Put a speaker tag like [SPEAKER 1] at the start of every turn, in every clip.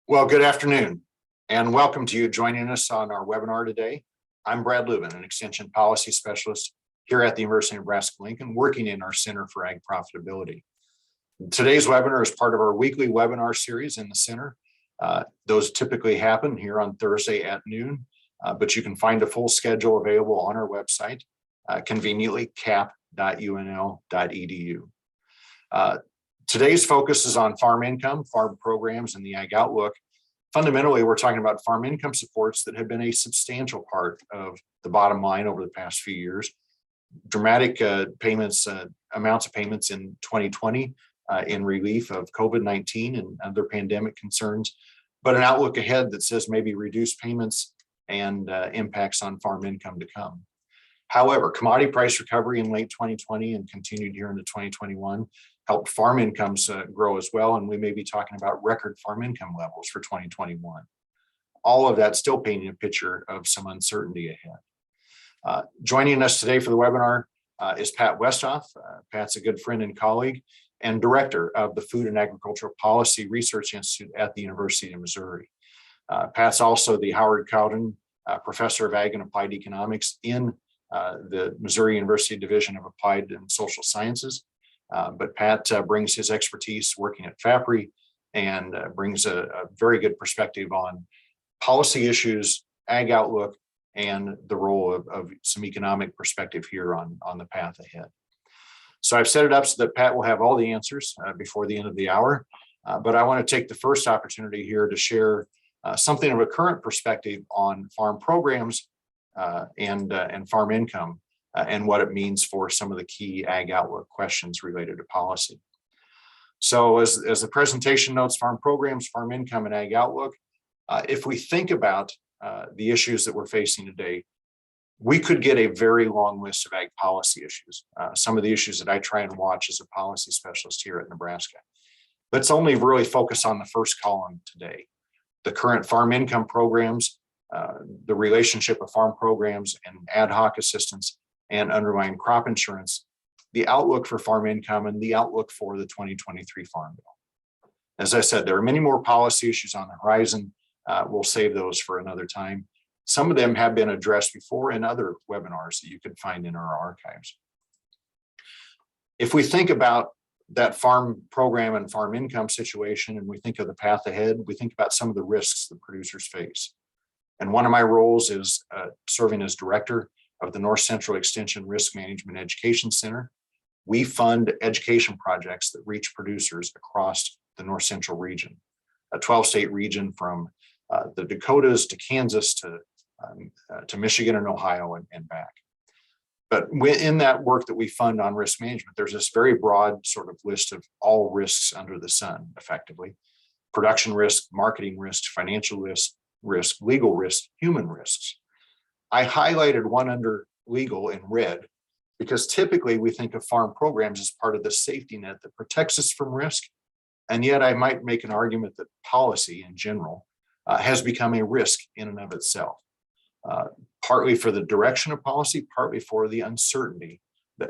[SPEAKER 1] Well, good afternoon, and welcome to you joining us on our webinar today. I'm Brad Lubben, an Extension Policy Specialist here at the University of Nebraska-Lincoln, working in our Center for Ag Profitability. Today's webinar is part of our weekly webinar series in the center. Those typically happen here on Thursday at noon, but you can find a full schedule available on our website, conveniently cap.unl.edu. Today's focus is on farm income, farm programs, and the Ag Outlook. Fundamentally, we're talking about farm income supports that have been a substantial part of the bottom line over the past few years. Dramatic amounts of payments in 2020 in relief of COVID-19 and other pandemic concerns, but an outlook ahead that says maybe reduced payments and impacts on farm income to come. However, commodity price recovery in late 2020 and continued here into 2021 helped farm incomes grow as well, and we may be talking about record farm income levels for 2021. All of that still painting a picture of some uncertainty ahead. Joining us today for the webinar is Pat Westhoff. Pat's a good friend and colleague and director of the Food and Agricultural Policy Research Institute at the University of Missouri. Pat's also the Howard Cowden Professor of Ag and Applied Economics in the Missouri University Division of Applied and Social Sciences. But Pat brings his expertise working at FAPRI and brings a very good perspective on policy issues, Ag Outlook, and the role of some economic perspective here on the path ahead. So I've set it up so that Pat will have all the answers before the end of the hour, but I want to take the first opportunity here to share something of a current perspective on farm programs and farm income and what it means for some of the key Ag Outlook questions related to policy. So as the presentation notes, farm programs, farm income, and Ag Outlook, if we think about the issues that we're facing today, we could get a very long list of ag policy issues, some of the issues that I try and watch as a policy specialist here at Nebraska. Let's only really focus on the first column today, the current farm income programs, the relationship of farm programs and ad hoc assistance and underlying crop insurance, the outlook for farm income, and the outlook for the 2023 Farm Bill. As I said, there are many more policy issues on the horizon. We'll save those for another time. Some of them have been addressed before in other webinars that you can find in our archives. If we think about that farm program and farm income situation, and we think of the path ahead, we think about some of the risks that producers face. And one of my roles is serving as director of the North Central Extension Risk Management Education Center. We fund education projects that reach producers across the North Central region, a 12-state region from the Dakotas to Kansas to Michigan and Ohio and back. But in that work that we fund on risk management, there's this very broad sort of list of all risks under the sun, effectively. Production risk, marketing risk, financial risk, legal risk, human risks. I highlighted one under legal in red because typically we think of farm programs as part of the safety net that protects us from risk. And yet I might make an argument that policy in general has become a risk in and of itself, partly for the direction of policy, partly for the uncertainty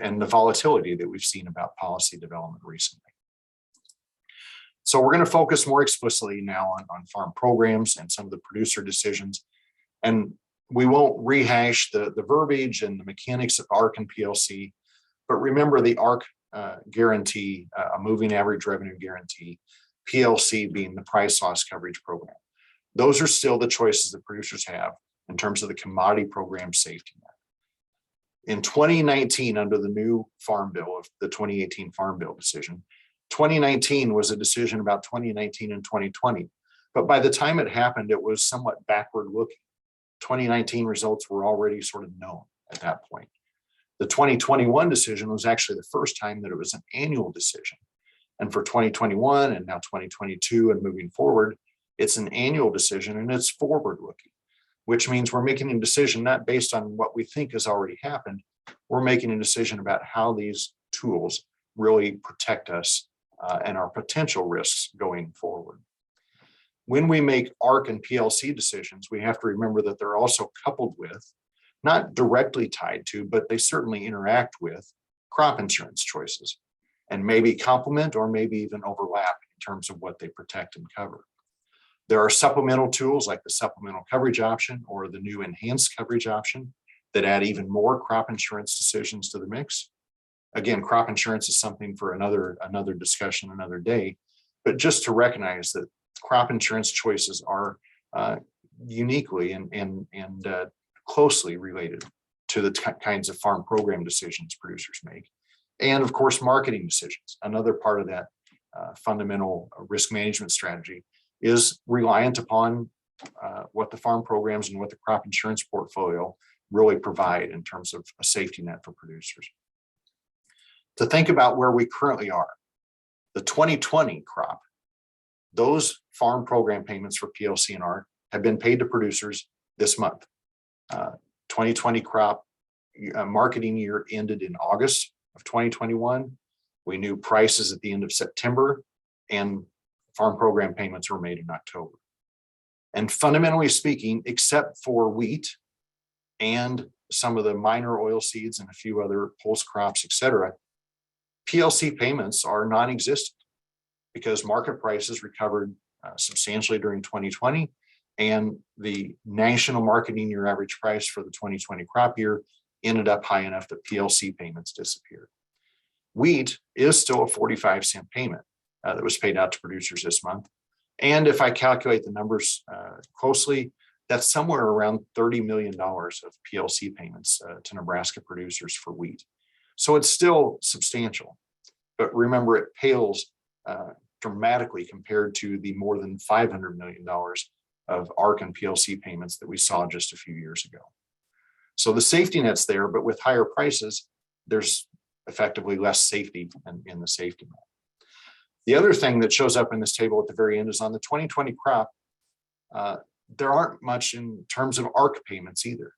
[SPEAKER 1] and the volatility that we've seen about policy development recently. So we're going to focus more explicitly now on farm programs and some of the producer decisions. And we won't rehash the verbiage and the mechanics of ARC and PLC, but remember the ARC guarantee, a moving average revenue guarantee, PLC being the price loss coverage program. Those are still the choices that producers have in terms of the commodity program safety net. In 2019, under the new Farm Bill of the 2018 Farm Bill decision, 2019 was a decision about 2019 and 2020, but by the time it happened, it was somewhat backward looking. 2019 results were already sort of known at that point. The 2021 decision was actually the first time that it was an annual decision. And for 2021 and now 2022 and moving forward, it's an annual decision and it's forward looking, which means we're making a decision not based on what we think has already happened. We're making a decision about how these tools really protect us and our potential risks going forward. When we make ARC and PLC decisions, we have to remember that they're also coupled with, not directly tied to, but they certainly interact with crop insurance choices and maybe complement or maybe even overlap in terms of what they protect and cover. There are supplemental tools like the supplemental coverage option or the new enhanced coverage option that add even more crop insurance decisions to the mix. Again, crop insurance is something for another discussion, another day, but just to recognize that crop insurance choices are uniquely and closely related to the kinds of farm program decisions producers make. And of course, marketing decisions. Another part of that fundamental risk management strategy is reliant upon what the farm programs and what the crop insurance portfolio really provide in terms of a safety net for producers. To think about where we currently are, the 2020 crop, those farm program payments for PLC and ARC have been paid to producers this month. 2020 crop marketing year ended in August of 2021. We knew prices at the end of September, and farm program payments were made in October. And fundamentally speaking, except for wheat and some of the minor oil seeds and a few other pulse crops, et cetera, PLC payments are non-existent because market prices recovered substantially during 2020, and the national marketing year average price for the 2020 crop year ended up high enough that PLC payments disappeared. Wheat is still a 45-cent payment that was paid out to producers this month. And if I calculate the numbers closely, that's somewhere around $30 million of PLC payments to Nebraska producers for wheat. So it's still substantial, but remember, it pales dramatically compared to the more than $500 million of ARC and PLC payments that we saw just a few years ago. So the safety net's there, but with higher prices, there's effectively less safety in the safety net. The other thing that shows up in this table at the very end is on the 2020 crop, there aren't much in terms of ARC payments either.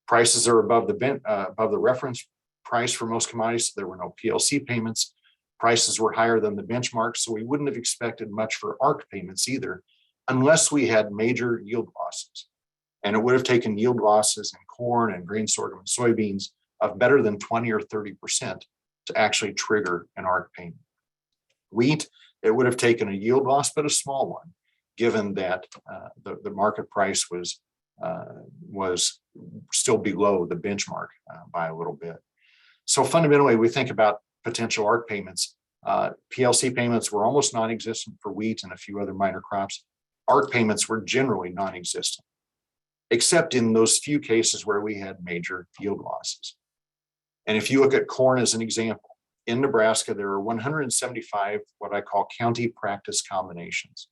[SPEAKER 1] Prices are above the reference price for most commodities, so there were no PLC payments. Prices were higher than the benchmark, so we wouldn't have expected much for ARC payments either, unless we had major yield losses. And it would have taken yield losses in corn and grain sorghum and soybeans of better than 20 or 30% to actually trigger an ARC payment. Wheat, it would have taken a yield loss, but a small one, given that the market price was still below the benchmark by a little bit. So fundamentally, we think about potential ARC payments. PLC payments were almost non-existent for wheat and a few other minor crops. ARC payments were generally non-existent, except in those few cases where we had major yield losses. And if you look at corn as an example, in Nebraska, there are 175 what I call county practice combinations.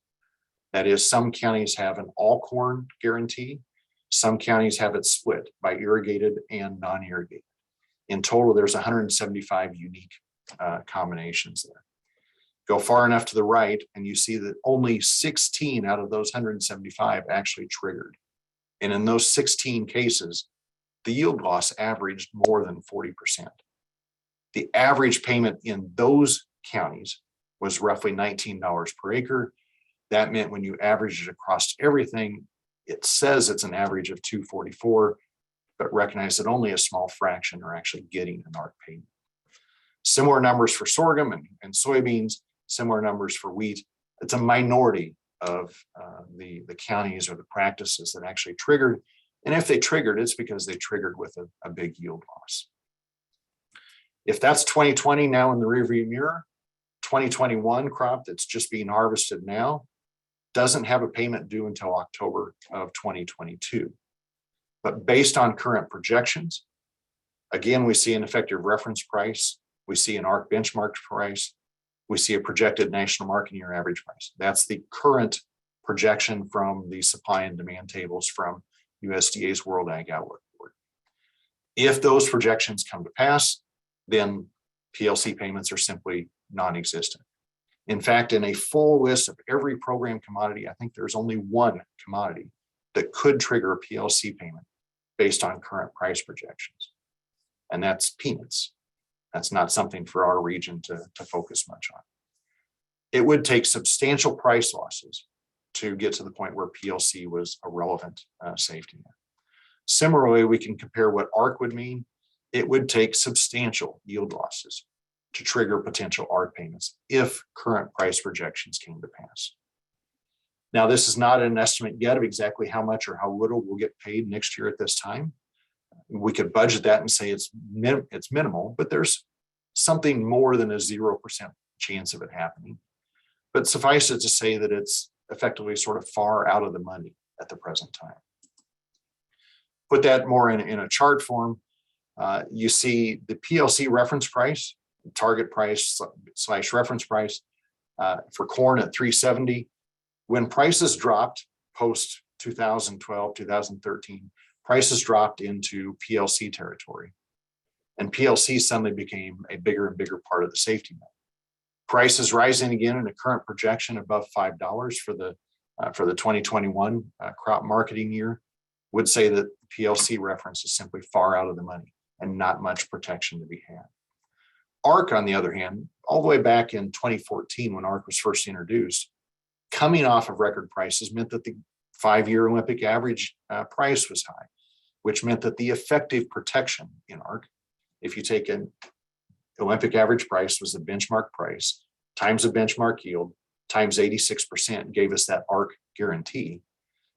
[SPEAKER 1] That is, some counties have an all corn guarantee. Some counties have it split by irrigated and non-irrigated. In total, there's 175 unique combinations there. Go far enough to the right, and you see that only 16 out of those 175 actually triggered. And in those 16 cases, the yield loss averaged more than 40%. The average payment in those counties was roughly $19 per acre. That meant when you average it across everything, it says it's an average of $244, but recognize that only a small fraction are actually getting an ARC payment. Similar numbers for sorghum and soybeans, similar numbers for wheat. It's a minority of the counties or the practices that actually triggered. And if they triggered, it's because they triggered with a big yield loss. If that's 2020 now in the rearview mirror, 2021 crop that's just being harvested now doesn't have a payment due until October of 2022. But based on current projections, again, we see an effective reference price, we see an ARC benchmark price, we see a projected national marketing year average price. That's the current projection from the supply and demand tables from USDA's World Ag Outlook Board. If those projections come to pass, then PLC payments are simply non-existent. In fact, in a full list of every program commodity, I think there's only one commodity that could trigger a PLC payment based on current price projections, and that's peanuts. That's not something for our region to focus much on. It would take substantial price losses to get to the point where PLC was a relevant safety net. Similarly, we can compare what ARC would mean. It would take substantial yield losses to trigger potential ARC payments if current price projections came to pass. Now, this is not an estimate yet of exactly how much or how little we'll get paid next year at this time. We could budget that and say it's minimal, but there's something more than a 0% chance of it happening. But suffice it to say that it's effectively sort of far out of the money at the present time. Put that more in a chart form. You see the PLC reference price, target price / reference price for corn at 370. When prices dropped post 2012, 2013, prices dropped into PLC territory. And PLC suddenly became a bigger and bigger part of the safety net. Prices rising again in a current projection above $5 for the 2021 crop marketing year would say that PLC reference is simply far out of the money and not much protection to be had. ARC, on the other hand, all the way back in 2014 when ARC was first introduced, coming off of record prices meant that the 5-year Olympic average price was high, which meant that the effective protection in ARC, if you take an Olympic average price was the benchmark price times the benchmark yield times 86% gave us that ARC guarantee.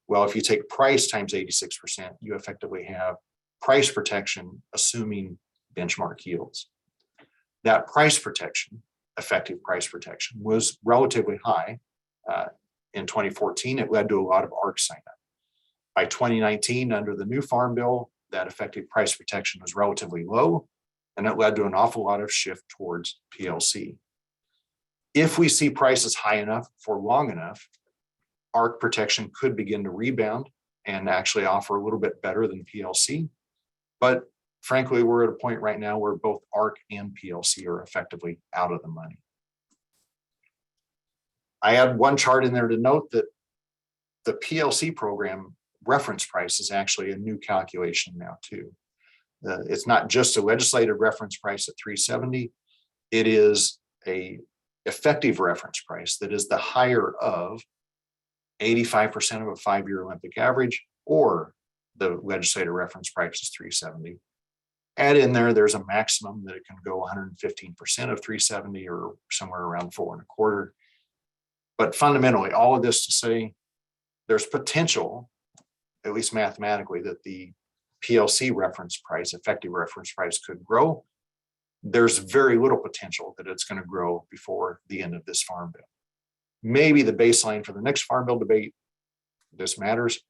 [SPEAKER 1] Well, if you take price times 86%, you effectively have price protection assuming benchmark yields. That price protection, effective price protection, was relatively high. In 2014, it led to a lot of ARC sign up. By 2019, under the new Farm Bill, that effective price protection was relatively low, and it led to an awful lot of shift towards PLC. If we see prices high enough for long enough, ARC protection could begin to rebound and actually offer a little bit better than PLC. But frankly, we're at a point right now where both ARC and PLC are effectively out of the money. I had one chart in there to note that the PLC program reference price is actually a new calculation now too. It's not just a legislative reference price at 370. It is a effective reference price that is the higher of 85% of a 5-year Olympic average, or the legislative reference price is 370. Add in there's a maximum that it can go 115% of 370 or somewhere around 4.25. But fundamentally, all of this to say there's potential, at least mathematically, that the PLC reference price, effective reference price, could grow. There's very little potential that it's going to grow before the end of this Farm Bill. Maybe the baseline for the next Farm Bill debate, this matters.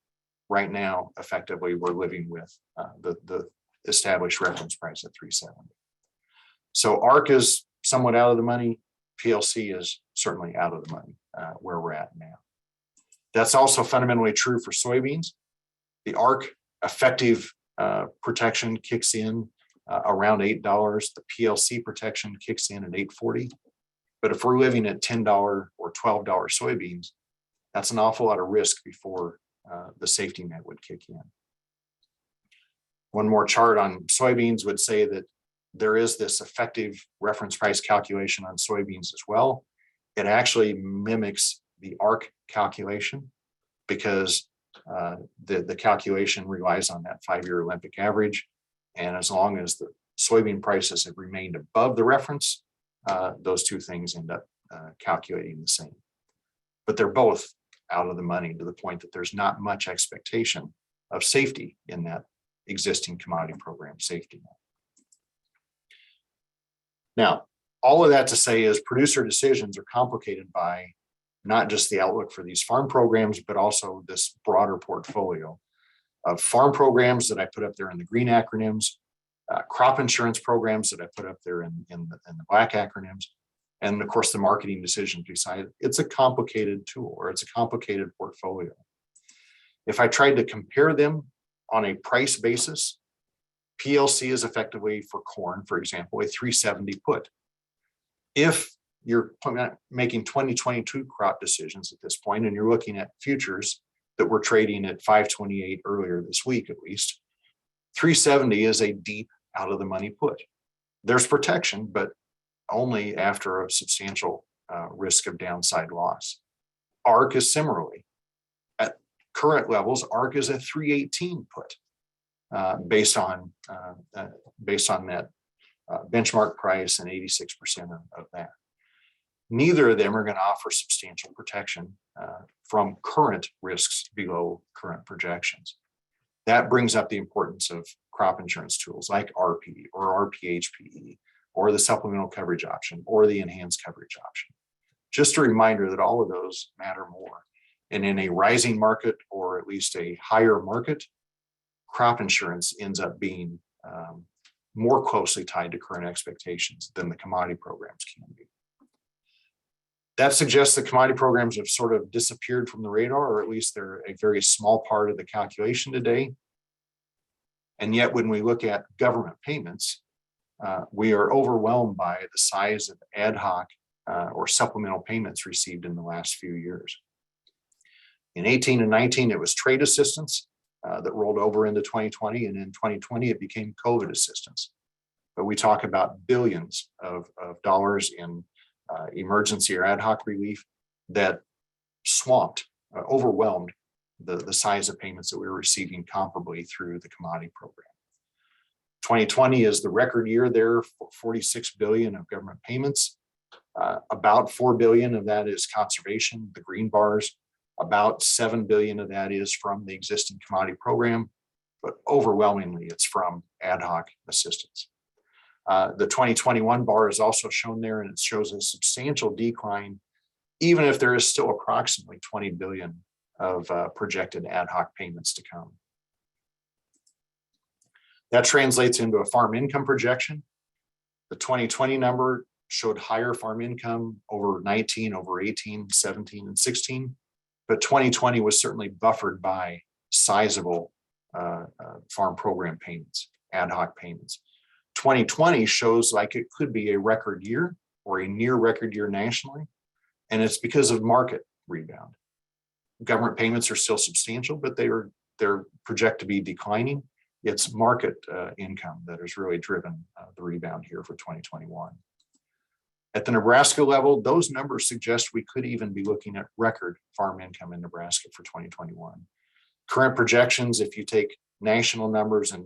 [SPEAKER 1] Right now, effectively, we're living with the established reference price at 370. So ARC is somewhat out of the money. PLC is certainly out of the money where we're at now. That's also fundamentally true for soybeans. The ARC effective protection kicks in around $8. The PLC protection kicks in at $8.40. But if we're living at $10 or $12 soybeans, that's an awful lot of risk before the safety net would kick in. One more chart on soybeans would say that there is this effective reference price calculation on soybeans as well. It actually mimics the ARC calculation because the calculation relies on that 5-year Olympic average. And as long as the soybean prices have remained above the reference, those two things end up calculating the same. But they're both out of the money to the point that there's not much expectation of safety in that existing commodity program safety net. Now, all of that to say is producer decisions are complicated by not just the outlook for these farm programs, but also this broader portfolio of farm programs that I put up there in the green acronyms, crop insurance programs that I put up there in the black acronyms, and of course the marketing decisions beside it. It's a complicated tool, or it's a complicated portfolio. If I tried to compare them on a price basis, PLC is effectively for corn, for example, a 370 put. If you're making 2022 crop decisions at this point, and you're looking at futures that were trading at 528 earlier this week, at least, 370 is a deep out of the money put. There's protection, but only after a substantial risk of downside loss. ARC is similarly at current levels. ARC is a 318 put based on that benchmark price and 86% of that. neither of them are going to offer substantial protection from current risks below current projections. That brings up the importance of crop insurance tools like RP or RPHPE or the supplemental coverage option or the enhanced coverage option. Just a reminder that all of those matter more. And in a rising market, or at least a higher market, crop insurance ends up being more closely tied to current expectations than the commodity programs can be. That suggests that commodity programs have sort of disappeared from the radar, or at least they're a very small part of the calculation today. And yet when we look at government payments, we are overwhelmed by the size of ad hoc or supplemental payments received in the last few years. In 18 and 19, it was trade assistance that rolled over into 2020, and in 2020, it became COVID assistance. But we talk about billions of dollars in emergency or ad hoc relief that swamped, overwhelmed the size of payments that we were receiving comparably through the commodity program. 2020 is the record year there for $46 billion of government payments. About $4 billion of that is conservation, the green bars. About $7 billion of that is from the existing commodity program, but overwhelmingly it's from ad hoc assistance. The 2021 bar is also shown there, and it shows a substantial decline, even if there is still approximately $20 billion of projected ad hoc payments to come. That translates into a farm income projection. The 2020 number showed higher farm income over 19, over 18, 17, and 16. But 2020 was certainly buffered by sizable farm program payments, ad hoc payments. 2020 shows like it could be a record year or a near record year nationally, and it's because of market rebound. Government payments are still substantial, but they're projected to be declining. It's market income that has really driven the rebound here for 2021. At the Nebraska level, those numbers suggest we could even be looking at record farm income in Nebraska for 2021. Current projections, if you take national numbers and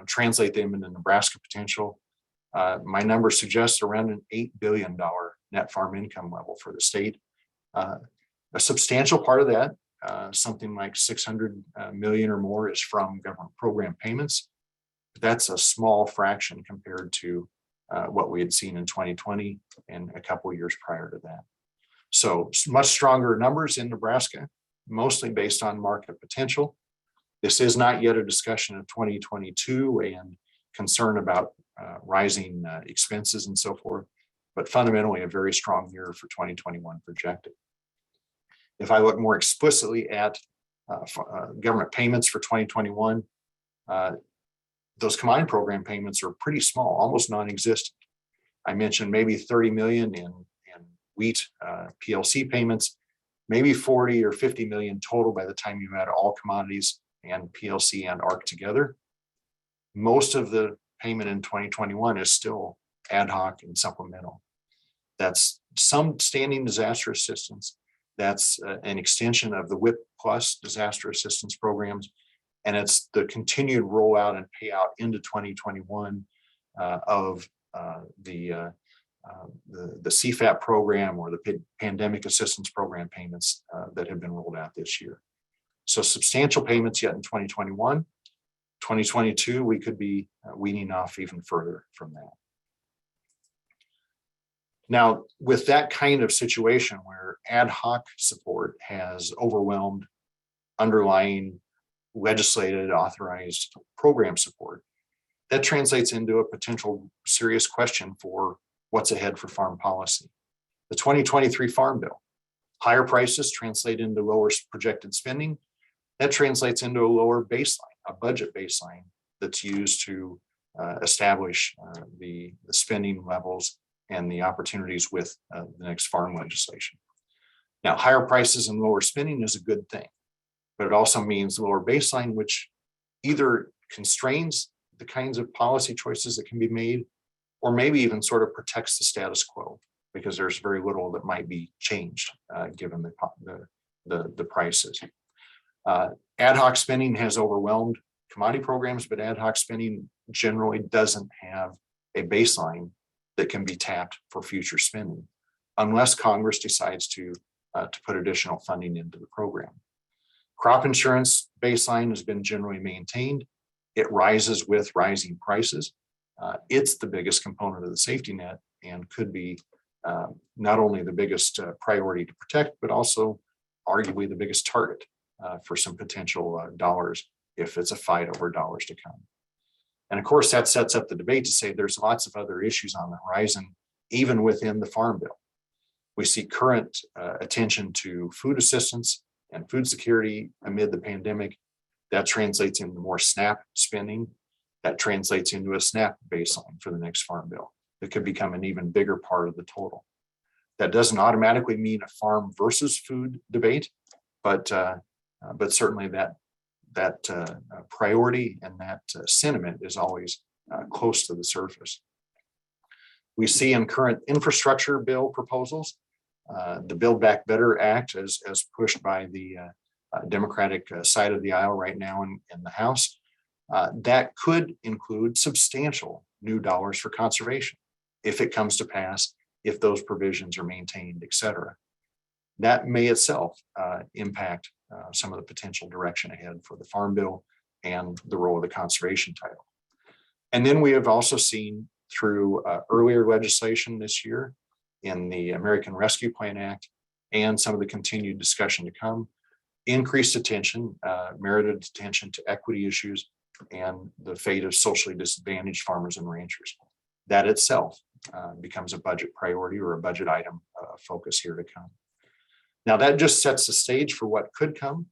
[SPEAKER 1] translate them into Nebraska potential, my numbers suggest around an $8 billion net farm income level for the state. A substantial part of that, something like 600 million or more, is from government program payments. But that's a small fraction compared to what we had seen in 2020 and a couple of years prior to that. So much stronger numbers in Nebraska, mostly based on market potential. This is not yet a discussion of 2022 and concern about rising expenses and so forth, but fundamentally a very strong year for 2021 projected. If I look more explicitly at government payments for 2021, those combined program payments are pretty small, almost non-existent. I mentioned maybe 30 million in wheat PLC payments, maybe 40 or 50 million total by the time you add all commodities and PLC and ARC together. Most of the payment in 2021 is still ad hoc and supplemental. That's some standing disaster assistance. That's an extension of the WIP plus disaster assistance programs. And it's the continued rollout and payout into 2021 of the CFAP program or the pandemic assistance program payments that have been rolled out this year. So substantial payments yet in 2021. 2022, we could be weaning off even further from that. Now, with that kind of situation where ad hoc support has overwhelmed underlying legislated, authorized program support, that translates into a potential serious question for what's ahead for farm policy. The 2023 Farm Bill, higher prices translate into lower projected spending. That translates into a lower baseline, a budget baseline that's used to establish the spending levels and the opportunities with the next farm legislation. Now, higher prices and lower spending is a good thing, but it also means lower baseline, which either constrains the kinds of policy choices that can be made, or maybe even sort of protects the status quo, because there's very little that might be changed given the prices. Ad hoc spending has overwhelmed commodity programs, but ad hoc spending generally doesn't have a baseline that can be tapped for future spending. unless Congress decides to put additional funding into the program. Crop insurance baseline has been generally maintained. It rises with rising prices. It's the biggest component of the safety net and could be not only the biggest priority to protect, but also arguably the biggest target for some potential dollars if it's a fight over dollars to come. And of course, that sets up the debate to say there's lots of other issues on the horizon, even within the Farm Bill. We see current attention to food assistance and food security amid the pandemic. That translates into more SNAP spending. That translates into a SNAP baseline for the next Farm Bill that could become an even bigger part of the total. That doesn't automatically mean a farm versus food debate, but certainly that priority and that sentiment is always close to the surface. We see in current infrastructure bill proposals, the Build Back Better Act as pushed by the Democratic side of the aisle right now in the House, that could include substantial new dollars for conservation if it comes to pass, if those provisions are maintained, et cetera. That may itself impact some of the potential direction ahead for the Farm Bill and the role of the conservation title. And then we have also seen through earlier legislation this year in the American Rescue Plan Act and some of the continued discussion to come, increased attention, merited attention to equity issues and the fate of socially disadvantaged farmers and ranchers. That itself becomes a budget priority or a budget item focus here to come. Now that just sets the stage for what could come.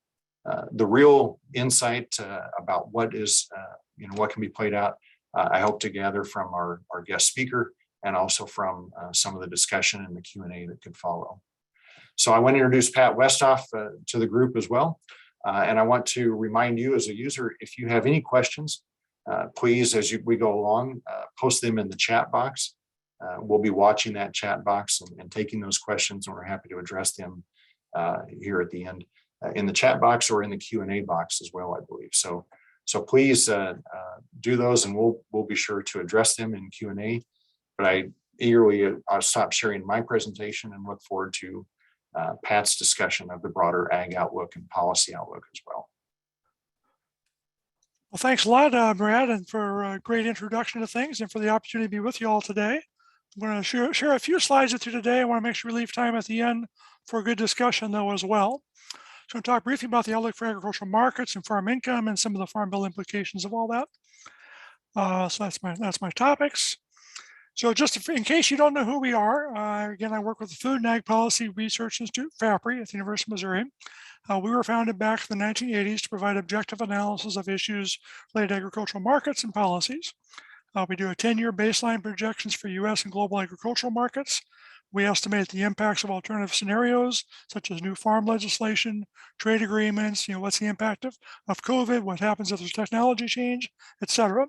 [SPEAKER 1] The real insight about what is, what can be played out, I hope to gather from our guest speaker and also from some of the discussion and the Q&A that could follow. So I want to introduce Pat Westhoff to the group as well. And I want to remind you as a user, if you have any questions, please, as we go along, post them in the chat box. We'll be watching that chat box and taking those questions, and we're happy to address them here at the end in the chat box or in the Q&A box as well, I believe. So please do those, and we'll be sure to address them in Q&A. But I eagerly I'll stop sharing my presentation and look forward to Pat's discussion of the broader ag outlook and policy outlook as well.
[SPEAKER 2] Well, thanks a lot, Brad, and for a great introduction to things and for the opportunity to be with you all today. I'm going to share a few slides with you today. I want to make sure we leave time at the end for a good discussion, though, as well. So I'm going to talk briefly about the outlook for agricultural markets and farm income and some of the Farm Bill implications of all that. So that's my topics. So just in case you don't know who we are, again, I work with the Food and Ag Policy Research Institute, FAPRI, at the University of Missouri. We were founded back in the 1980s to provide objective analysis of issues related to agricultural markets and policies. We do a 10-year baseline projections for U.S. and global agricultural markets. We estimate the impacts of alternative scenarios, such as new farm legislation, trade agreements, what's the impact of COVID, what happens if there's technology change, et cetera.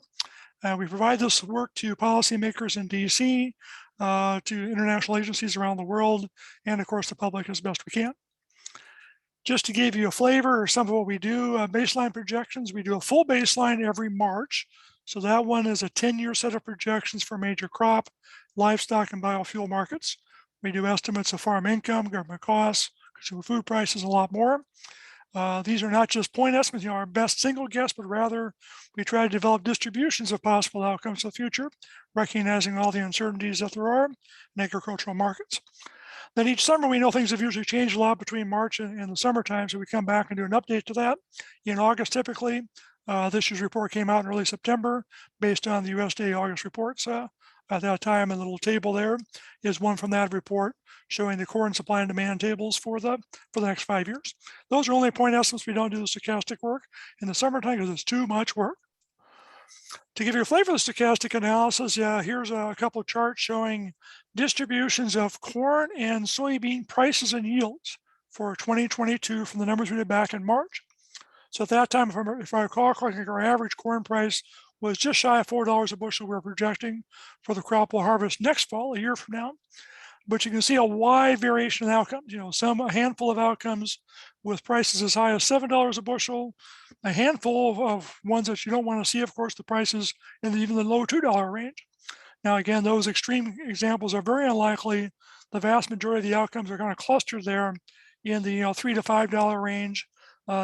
[SPEAKER 2] We provide this work to policymakers in DC, to international agencies around the world, and of course the public as best we can. Just to give you a flavor of some of what we do, baseline projections, we do a full baseline every March. So that one is a 10-year set of projections for major crop, livestock, and biofuel markets. We do estimates of farm income, government costs, consumer food prices, a lot more. These are not just point estimates, our best single guess, but rather we try to develop distributions of possible outcomes in the future, recognizing all the uncertainties that there are in agricultural markets. Then each summer, we know things have usually changed a lot between March and the summertime, so we come back and do an update to that. In August, typically, this year's report came out in early September based on the USDA August reports at that time, and the little table there is one from that report showing the corn supply and demand tables for the next 5 years. Those are only point estimates. We don't do the stochastic work in the summertime because it's too much work. To give you a flavor of the stochastic analysis, here's a couple of charts showing distributions of corn and soybean prices and yields for 2022 from the numbers we did back in March. So at that time, if I recall correctly, our average corn price was just shy of $4 a bushel we're projecting for the crop we'll harvest next fall, a year from now. But you can see a wide variation of outcomes, a handful of outcomes with prices as high as $7 a bushel, a handful of ones that you don't want to see, of course, the prices in even the low $2 range. Now, again, those extreme examples are very unlikely. The vast majority of the outcomes are kind of clustered there in the $3 to $5 range,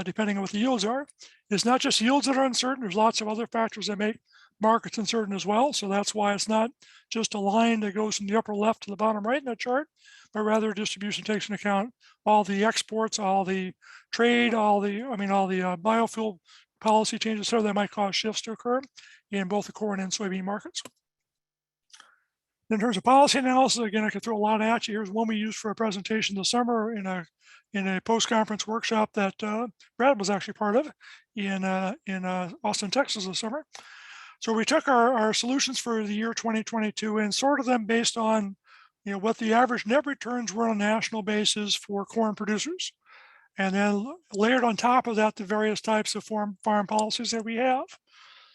[SPEAKER 2] depending on what the yields are. It's not just yields that are uncertain. There's lots of other factors that make markets uncertain as well. So that's why it's not just a line that goes from the upper left to the bottom right in that chart, but rather distribution takes into account all the exports, all the trade, all the biofuel policy changes, so that might cause shifts to occur in both the corn and soybean markets. In terms of policy analysis, again, I could throw a lot at you. Here's one we used for a presentation this summer in a post-conference workshop that Brad was actually part of in Austin, Texas this summer. So we took our solutions for the year 2022 and sorted them based on what the average net returns were on a national basis for corn producers, and then layered on top of that the various types of farm policies that we have.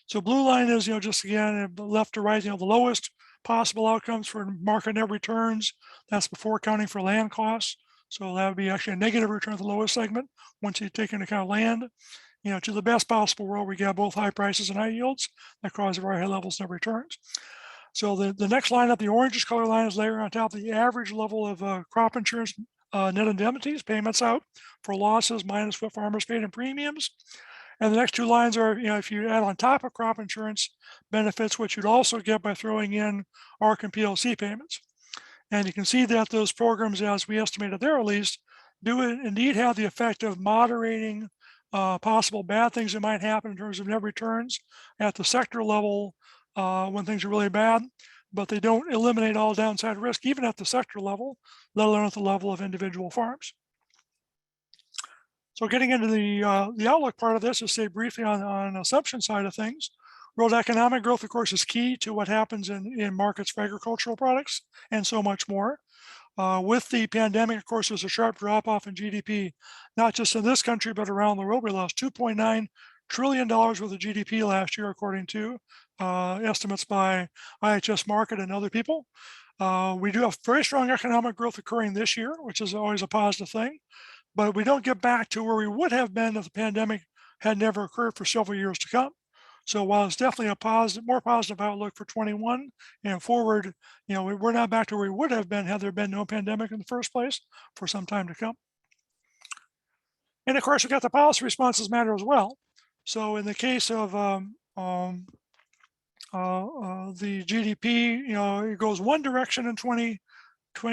[SPEAKER 2] So blue line is just again left to right, the lowest possible outcomes for market net returns. That's before accounting for land costs. So that would be actually a negative return at the lowest segment once you take into account land. To the best possible world, we get both high prices and high yields that cause very high levels of returns. So the next line up, the orangish color line, is layered on top of the average level of crop insurance net indemnities, payments out for losses minus what farmers paid in premiums. And the next two lines are, if you add on top of crop insurance benefits, which you'd also get by throwing in ARC and PLC payments. And you can see that those programs, as we estimated there at least, do indeed have the effect of moderating possible bad things that might happen in terms of net returns at the sector level when things are really bad, but they don't eliminate all downside risk, even at the sector level, let alone at the level of individual farms. So getting into the outlook part of this, to say briefly on assumption side of things, world economic growth, of course, is key to what happens in markets for agricultural products and so much more. With the pandemic, of course, there's a sharp drop off in GDP, not just in this country, but around the world. We lost $2.9 trillion worth of GDP last year, according to estimates by IHS Markit and other people. We do have very strong economic growth occurring this year, which is always a positive thing. But we don't get back to where we would have been if the pandemic had never occurred for several years to come. So while it's definitely a more positive outlook for 21 and forward, we're not back to where we would have been had there been no pandemic in the first place for some time to come. And of course, we've got the policy responses matter as well. So in the case of the GDP, it goes one direction in 2020,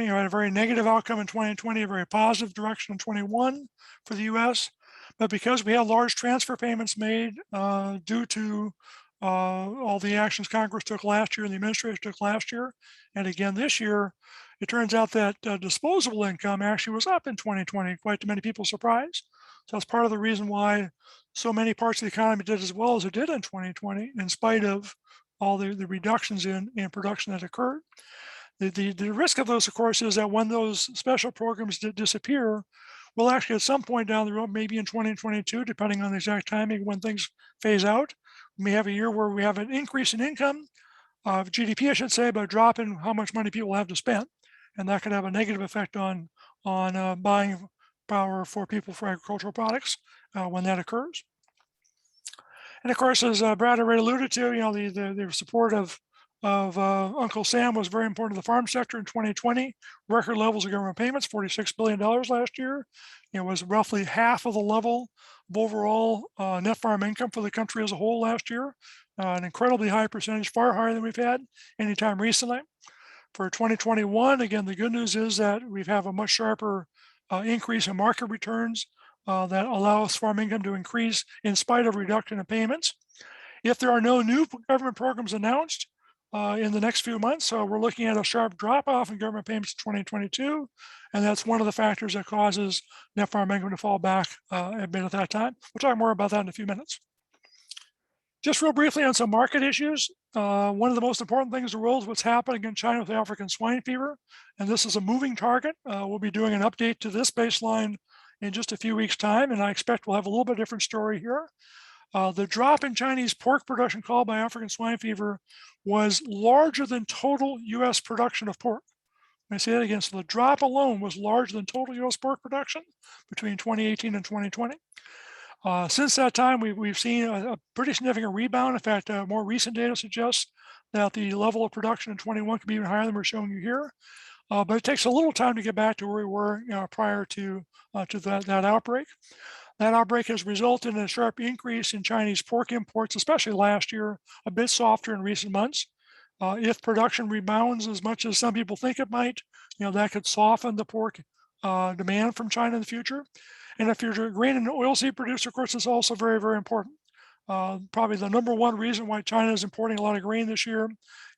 [SPEAKER 2] had a very negative outcome in 2020, a very positive direction in 21 for the US. But because we had large transfer payments made due to all the actions Congress took last year and the administration took last year, and again this year, it turns out that disposable income actually was up in 2020, quite to many people's surprise. So that's part of the reason why so many parts of the economy did as well as it did in 2020, in spite of all the reductions in production that occurred. The risk of those, of course, is that when those special programs disappear, we'll actually at some point down the road, maybe in 2022, depending on the exact timing when things phase out, we may have a year where we have an increase in income, GDP, I should say, but a drop in how much money people have to spend. And that could have a negative effect on buying power for people for agricultural products when that occurs. And of course, as Brad already alluded to, the support of Uncle Sam was very important to the farm sector in 2020. Record levels of government payments, $46 billion last year. It was roughly half of the level of overall net farm income for the country as a whole last year. An incredibly high percentage, far higher than we've had anytime recently. For 2021, again, the good news is that we have a much sharper increase in market returns that allows farm income to increase in spite of reduction in payments. If there are no new government programs announced in the next few months, so we're looking at a sharp drop off in government payments in 2022, and that's one of the factors that causes net farm income to fall back a bit at that time. We'll talk more about that in a few minutes. Just real briefly on some market issues. One of the most important things in the world is what's happening in China with African swine fever, and this is a moving target. We'll be doing an update to this baseline in just a few weeks' time, and I expect we'll have a little bit different story here. The drop in Chinese pork production caused by African swine fever was larger than total US production of pork. Let me say that again. So the drop alone was larger than total US pork production between 2018 and 2020. Since that time, we've seen a pretty significant rebound. In fact, more recent data suggests that the level of production in 21 could be even higher than we're showing you here. But it takes a little time to get back to where we were prior to that outbreak. That outbreak has resulted in a sharp increase in Chinese pork imports, especially last year, a bit softer in recent months. If production rebounds as much as some people think it might, that could soften the pork demand from China in the future. And if you're a grain and oilseed producer, of course, it's also very, very important. Probably the number one reason why China is importing a lot of grain this year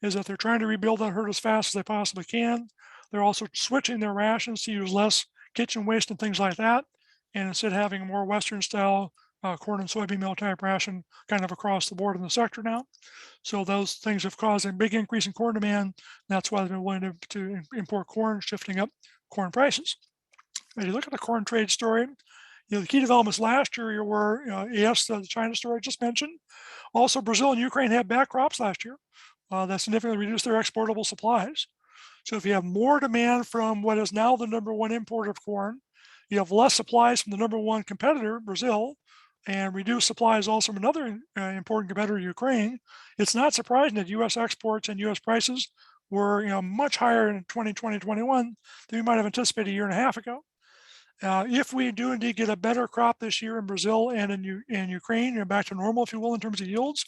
[SPEAKER 2] is that they're trying to rebuild that herd as fast as they possibly can. They're also switching their rations to use less kitchen waste and things like that, and instead having a more Western style corn and soybean meal type ration kind of across the board in the sector now. So those things have caused a big increase in corn demand. That's why they've been willing to import corn, shifting up corn prices. As you look at the corn trade story, the key developments last year were, yes, the China story I just mentioned. Also, Brazil and Ukraine had bad crops last year. That significantly reduced their exportable supplies. So if you have more demand from what is now the number one importer of corn, you have less supplies from the number one competitor, Brazil, and reduced supplies also from another important competitor, Ukraine. It's not surprising that U.S. exports and U.S. prices were much higher in 2020-21 than we might have anticipated a year and a half ago. If we do indeed get a better crop this year in Brazil and in Ukraine, back to normal, if you will, in terms of yields,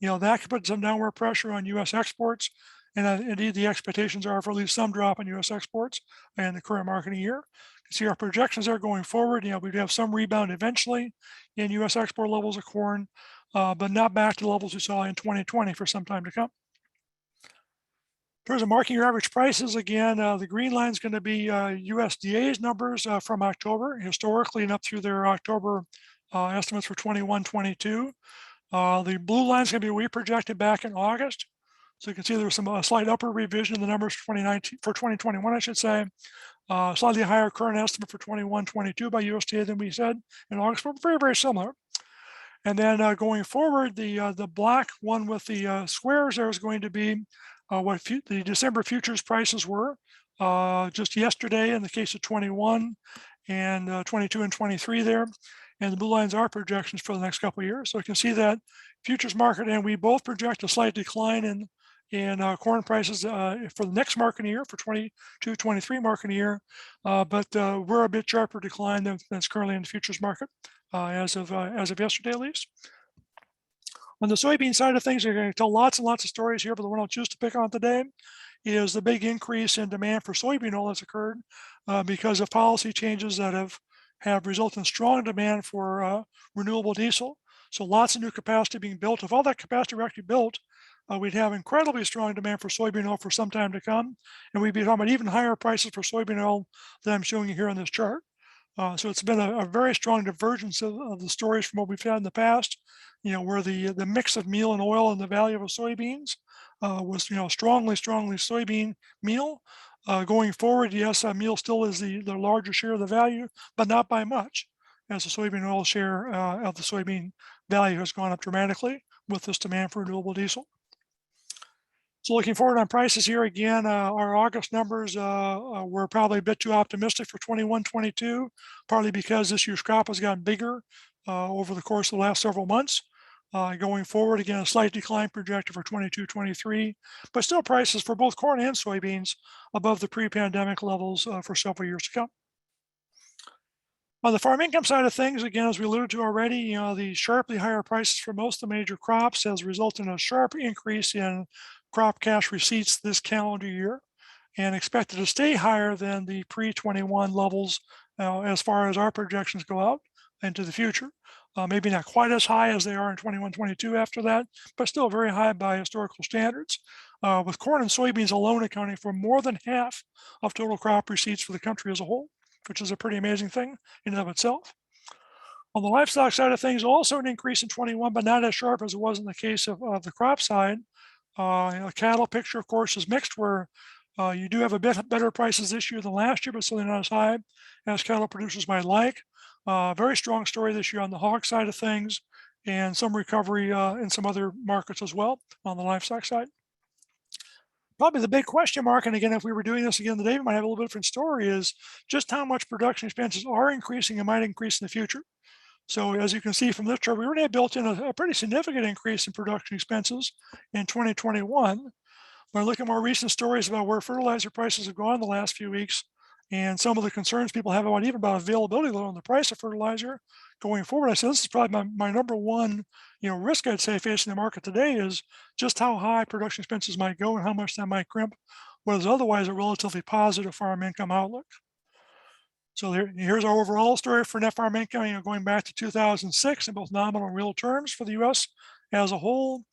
[SPEAKER 2] that could put some downward pressure on U.S. exports. And indeed, the expectations are for at least some drop in U.S. exports in the current marketing year. You see our projections are going forward. We do have some rebound eventually in U.S. export levels of corn, but not back to the levels we saw in 2020 for some time to come. In terms of marking your average prices, again, the green line is going to be USDA's numbers from October, historically and up through their October estimates for 21-22. The blue line is going to be what we projected back in August. So you can see there was some slight upward revision in the numbers for 2021, I should say. Slightly higher current estimate for 21-22 by USDA than we said in August, but very, very similar. And then going forward, the black one with the squares there is going to be what the December futures prices were just yesterday in the case of 21 and 22 and 23 there. And the blue lines are projections for the next couple of years. So you can see that futures market, and we both project a slight decline in corn prices for the next marketing year, for 22-23 marketing year, but we're a bit sharper decline than that's currently in the futures market as of yesterday at least. On the soybean side of things, you're going to tell lots and lots of stories here, but the one I'll choose to pick on today is the big increase in demand for soybean oil that's occurred because of policy changes that have resulted in strong demand for renewable diesel. So lots of new capacity being built. If all that capacity were actually built, we'd have incredibly strong demand for soybean oil for some time to come, and we'd be talking about even higher prices for soybean oil than I'm showing you here on this chart. So it's been a very strong divergence of the stories from what we've had in the past, where the mix of meal and oil and the value of soybeans was, strongly soybean meal. Going forward, yes, meal still is the larger share of the value, but not by much, as the soybean oil share of the soybean value has gone up dramatically with this demand for renewable diesel. So looking forward on prices here again, our August numbers were probably a bit too optimistic for 21-22, partly because this year's crop has gotten bigger over the course of the last several months. Going forward, again, a slight decline projected for 22-23, but still prices for both corn and soybeans above the pre-pandemic levels for several years to come. On the farm income side of things, again, as we alluded to already, the sharply higher prices for most of the major crops has resulted in a sharp increase in crop cash receipts this calendar year, and expected to stay higher than the pre-21 levels as far as our projections go out into the future. Maybe not quite as high as they are in 21-22 after that, but still very high by historical standards, with corn and soybeans alone accounting for more than half of total crop receipts for the country as a whole, which is a pretty amazing thing in and of itself. On the livestock side of things, also an increase in 21, but not as sharp as it was in the case of the crop side. The cattle picture, of course, is mixed, where you do have a bit better prices this year than last year, but still not as high as cattle producers might like. Very strong story this year on the hog side of things, and some recovery in some other markets as well on the livestock side. Probably the big question mark, and again, if we were doing this again today, we might have a little bit different story, is just how much production expenses are increasing and might increase in the future. So as you can see from this chart, we already had built in a pretty significant increase in production expenses in 2021. When I look at more recent stories about where fertilizer prices have gone the last few weeks and some of the concerns people have about even about availability, let alone the price of fertilizer going forward, I said this is probably my number one risk I'd say facing the market today is just how high production expenses might go and how much that might crimp what is otherwise a relatively positive farm income outlook. So here's our overall story for net farm income, going back to 2006 in both nominal and real terms for the U.S. as a whole.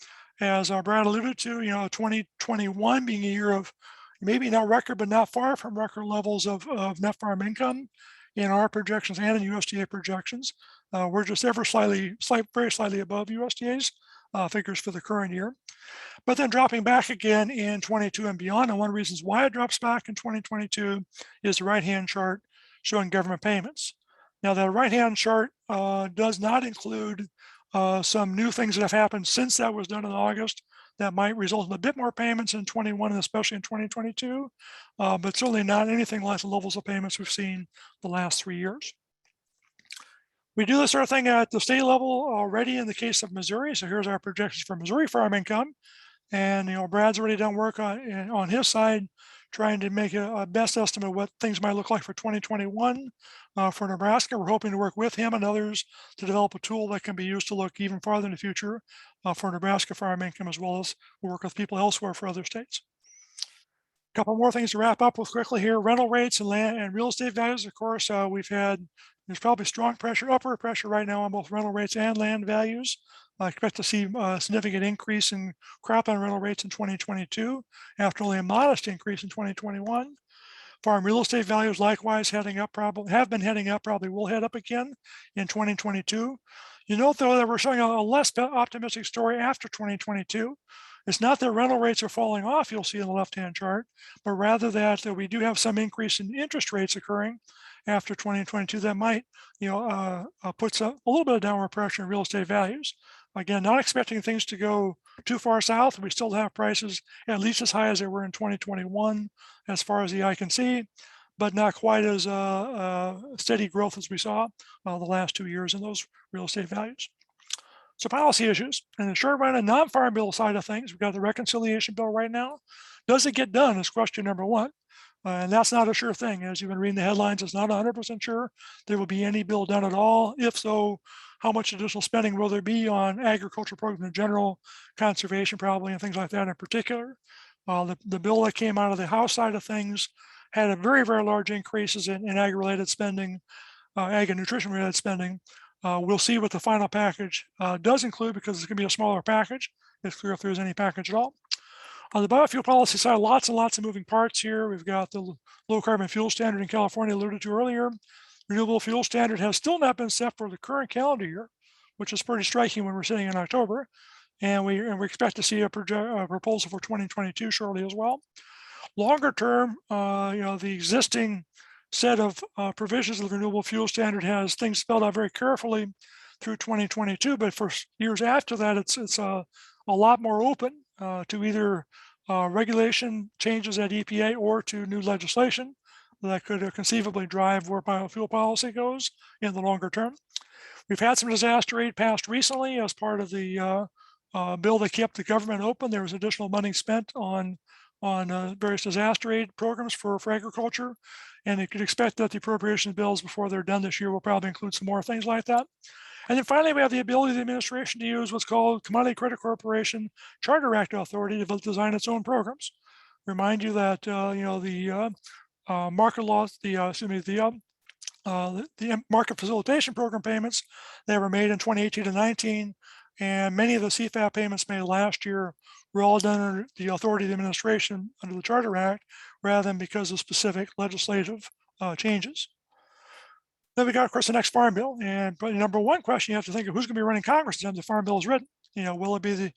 [SPEAKER 2] As Brad alluded to, 2021 being a year of maybe not record, but not far from record levels of net farm income in our projections and in USDA projections. We're just very slightly above USDA's figures for the current year. But then dropping back again in 22 and beyond. And one of the reasons why it drops back in 2022 is the right-hand chart showing government payments. Now, the right-hand chart does not include some new things that have happened since that was done in August that might result in a bit more payments in 21 and especially in 2022, but certainly not anything like the levels of payments we've seen the last 3 years. We do this sort of thing at the state level already in the case of Missouri. So here's our projections for Missouri farm income. And Brad's already done work on his side, trying to make a best estimate of what things might look like for 2021 for Nebraska. We're hoping to work with him and others to develop a tool that can be used to look even farther in the future for Nebraska farm income, as well as work with people elsewhere for other states. A couple more things to wrap up with quickly here. Rental rates and land and real estate values. Of course, there's probably strong pressure, upward pressure right now on both rental rates and land values. I expect to see a significant increase in cropland rental rates in 2022 after only a modest increase in 2021. Farm real estate values likewise heading up, have been heading up, probably will head up again in 2022. You note though that we're showing a less optimistic story after 2022. It's not that rental rates are falling off, you'll see in the left-hand chart, but rather that we do have some increase in interest rates occurring after 2022 that might puts a little bit of downward pressure in real estate values. Again, not expecting things to go too far south. We still have prices at least as high as they were in 2021 as far as the eye can see, but not quite as steady growth as we saw the last 2 years in those real estate values. So policy issues. In the short run and non-farm bill side of things, we've got the reconciliation bill right now. Does it get done is question number one. And that's not a sure thing. As you've been reading the headlines, it's not 100% sure there will be any bill done at all. If so, how much additional spending will there be on agriculture programs in general, conservation probably, and things like that in particular? The bill that came out of the House side of things had a very, very large increases in ag-related spending, ag and nutrition-related spending. We'll see what the final package does include because it's going to be a smaller package. It's clear if there's any package at all. On the biofuel policy side, lots and lots of moving parts here. We've got the low carbon fuel standard in California alluded to earlier. Renewable fuel standard has still not been set for the current calendar year, which is pretty striking when we're sitting in October. And we expect to see a proposal for 2022 shortly as well. Longer term, the existing set of provisions of the renewable fuel standard has things spelled out very carefully through 2022, but for years after that, it's a lot more open to either regulation changes at EPA or to new legislation that could conceivably drive where biofuel policy goes in the longer term. We've had some disaster aid passed recently as part of the bill that kept the government open. There was additional money spent on various disaster aid programs for agriculture, and you could expect that the appropriation bills before they're done this year will probably include some more things like that. And then finally, we have the ability of the administration to use what's called Commodity Credit Corporation Charter Act authority to design its own programs. Remind you that the market laws, the market facilitation program payments that were made in 2018 to 19, and many of the CFAP payments made last year were all done under the authority of the administration under the Charter Act, rather than because of specific legislative changes. Then we got, of course, the next farm bill. And probably number one question you have to think of who's going to be running Congress as the farm bill is written. Will it be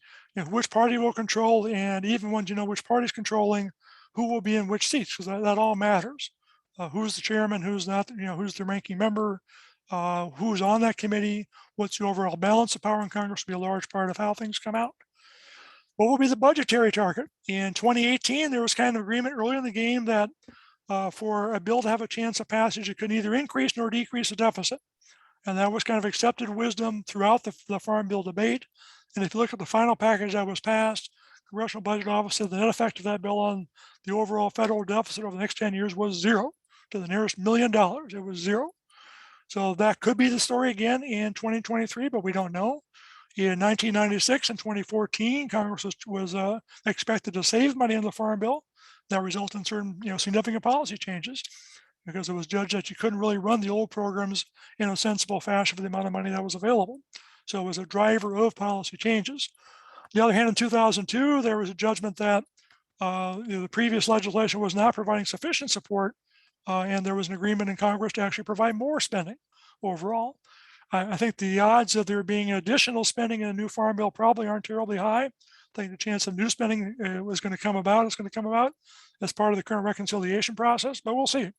[SPEAKER 2] which party will control, and even once you know which party's controlling, who will be in which seats, because that all matters. Who's the chairman, who's not, who's the ranking member, who's on that committee, what's the overall balance of power in Congress will be a large part of how things come out. What will be the budgetary target? In 2018, there was kind of agreement early in the game that for a bill to have a chance of passage, it could neither increase nor decrease the deficit. And that was kind of accepted wisdom throughout the Farm Bill debate. And if you look at the final package that was passed, Congressional Budget Office said the net effect of that bill on the overall federal deficit over the next 10 years was zero, to the nearest $1 million. It was zero. So that could be the story again in 2023, but we don't know. In 1996 and 2014, Congress was expected to save money on the Farm Bill. That resulted in certain, significant policy changes, because it was judged that you couldn't really run the old programs in a sensible fashion for the amount of money that was available. So it was a driver of policy changes. On the other hand, in 2002, there was a judgment that the previous legislation was not providing sufficient support, and there was an agreement in Congress to actually provide more spending overall. I think the odds of there being additional spending in a new farm bill probably aren't terribly high. I think the chance of new spending is going to come about as part of the current reconciliation process, but we'll see.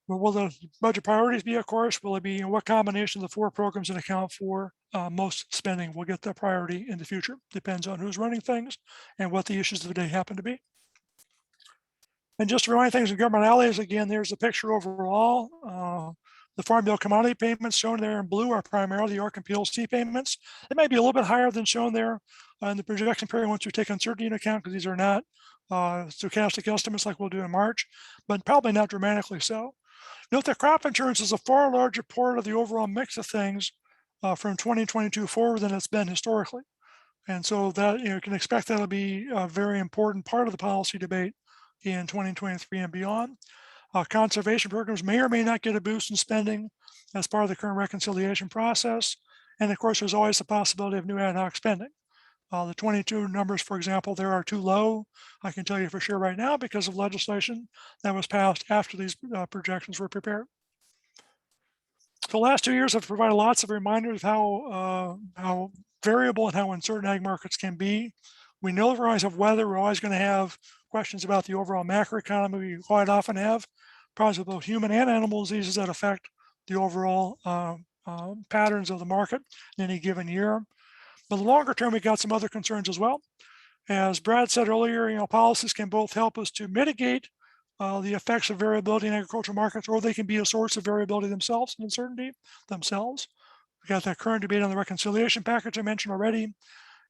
[SPEAKER 2] What will the budget priorities be, of course? Will it be what combination of the four programs that account for most spending will get the priority in the future? Depends on who's running things and what the issues of the day happen to be. And just to remind things in government outlays, again, there's a picture overall. The Farm Bill commodity payments shown there in blue are primarily the ARC and PLC payments. It may be a little bit higher than shown there in the projection period once you take uncertainty into account, because these are not stochastic estimates like we'll do in March, but probably not dramatically so. Note that crop insurance is a far larger part of the overall mix of things from 2022 forward than it's been historically. And so that you can expect that'll be a very important part of the policy debate in 2023 and beyond. Conservation programs may or may not get a boost in spending as part of the current reconciliation process. And of course, there's always the possibility of new ad hoc spending. The 22 numbers, for example, there are too low. I can tell you for sure right now because of legislation that was passed after these projections were prepared. So the last 2 years have provided lots of reminders of how variable and how uncertain ag markets can be. We know we're always have weather. We're always going to have questions about the overall macroeconomy. We quite often have problems with both human and animal diseases that affect the overall patterns of the market in any given year. But the longer term, we got some other concerns as well. As Brad said earlier, policies can both help us to mitigate the effects of variability in agricultural markets, or they can be a source of variability themselves and uncertainty themselves. We got that current debate on the reconciliation package I mentioned already.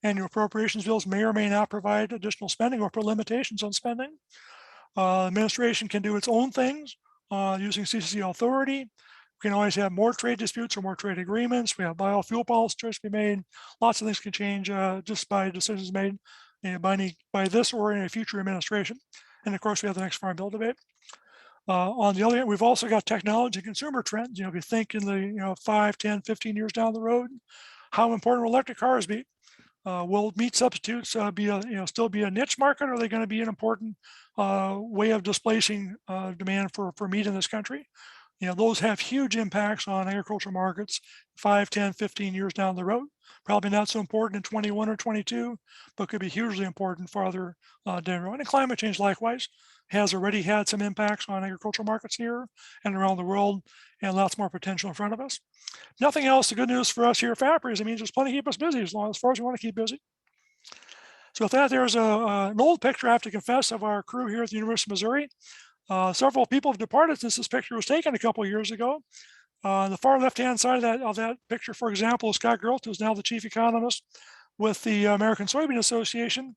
[SPEAKER 2] Annual appropriations bills may or may not provide additional spending or put limitations on spending. Administration can do its own things using CCC authority. We can always have more trade disputes or more trade agreements. We have biofuel policy choice to be made. Lots of things can change just by decisions made by this or in a future administration. And of course, we have the next Farm Bill debate. On the other hand, we've also got technology and consumer trends. If you think in the 5, 10, 15 years down the road, how important will electric cars be? Will meat substitutes still be a niche market? Or are they going to be an important way of displacing demand for meat in this country? Those have huge impacts on agricultural markets 5, 10, 15 years down the road. Probably not so important in 21 or 22, but could be hugely important farther down the road. And climate change, likewise, has already had some impacts on agricultural markets here and around the world, and lots more potential in front of us. Nothing else, the good news for us here at FAPRI is it means there's plenty to keep us busy as far as we want to keep busy. So with that, there's an old picture, I have to confess, of our crew here at the University of Missouri. Several people have departed since this picture was taken a couple of years ago. The far left-hand side of that picture, for example, is Scott Gerlt, who's now the chief economist with the American Soybean Association.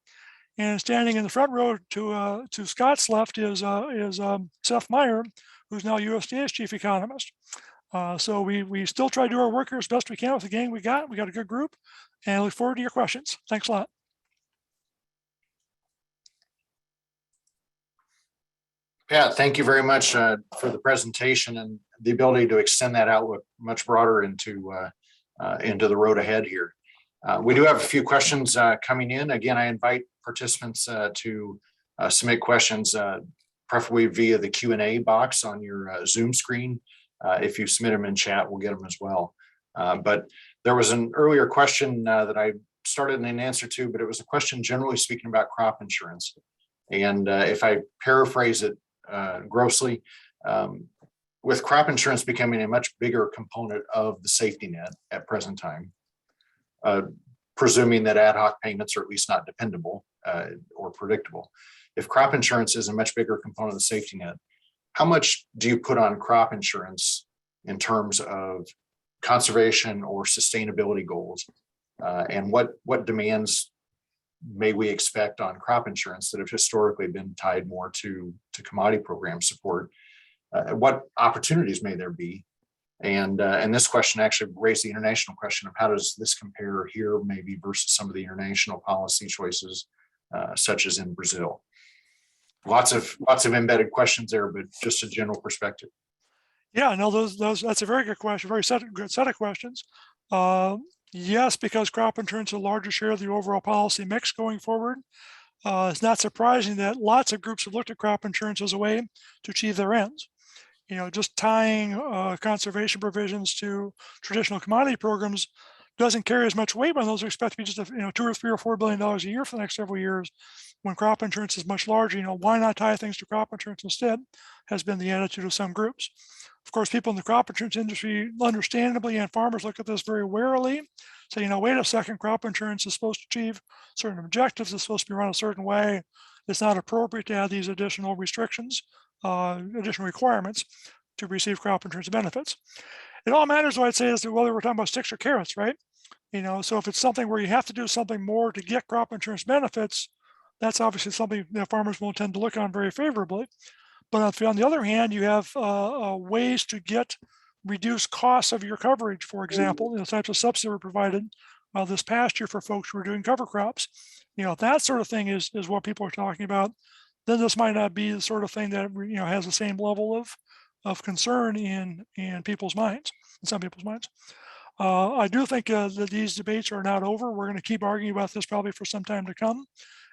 [SPEAKER 2] And standing in the front row to Scott's left is Seth Meyer, who's now USDA's chief economist. So we still try to do our work here as best we can with the gang we got. We got a good group, and I look forward to your questions. Thanks a lot.
[SPEAKER 1] Pat, thank you very much for the presentation and the ability to extend that outlook much broader into the road ahead here. We do have a few questions coming in. Again, I invite participants to submit questions, preferably via the Q&A box on your Zoom screen. If you submit them in chat, we'll get them as well. But there was an earlier question that I started in an answer to, but it was a question generally speaking about crop insurance. And if I paraphrase it grossly, with crop insurance becoming a much bigger component of the safety net at present time, presuming that ad hoc payments are at least not dependable or predictable. If crop insurance is a much bigger component of the safety net, how much do you put on crop insurance in terms of conservation or sustainability goals, and what demands may we expect on crop insurance that have historically been tied more to commodity program support? What opportunities may there be? And this question actually raised the international question of how does this compare here maybe versus some of the international policy choices, such as in Brazil. Lots of embedded questions there, but just a general perspective.
[SPEAKER 2] Yeah, no, that's a very good question. Good set of questions. Yes, because crop insurance is a larger share of the overall policy mix going forward. It's not surprising that lots of groups have looked at crop insurance as a way to achieve their ends. Just tying conservation provisions to traditional commodity programs doesn't carry as much weight when those are expected to be just $2 or $3 or $4 billion a year for the next several years. When crop insurance is much larger, why not tie things to crop insurance instead? Has been the attitude of some groups. Of course, people in the crop insurance industry, understandably, and farmers look at this very warily. Say, wait a second, crop insurance is supposed to achieve certain objectives. It's supposed to be run a certain way. It's not appropriate to add these additional restrictions, additional requirements to receive crop insurance benefits. It all matters, what I'd say, is that whether we're talking about sticks or carrots, right? So if it's something where you have to do something more to get crop insurance benefits, that's obviously something that farmers will tend to look on very favorably. But on the other hand, you have ways to get reduced costs of your coverage. For example, the types of subsidies were provided this past year for folks who are doing cover crops. That sort of thing is what people are talking about. Then this might not be the sort of thing that has the same level of concern in people's minds, in some people's minds. I do think that these debates are not over. We're going to keep arguing about this probably for some time to come,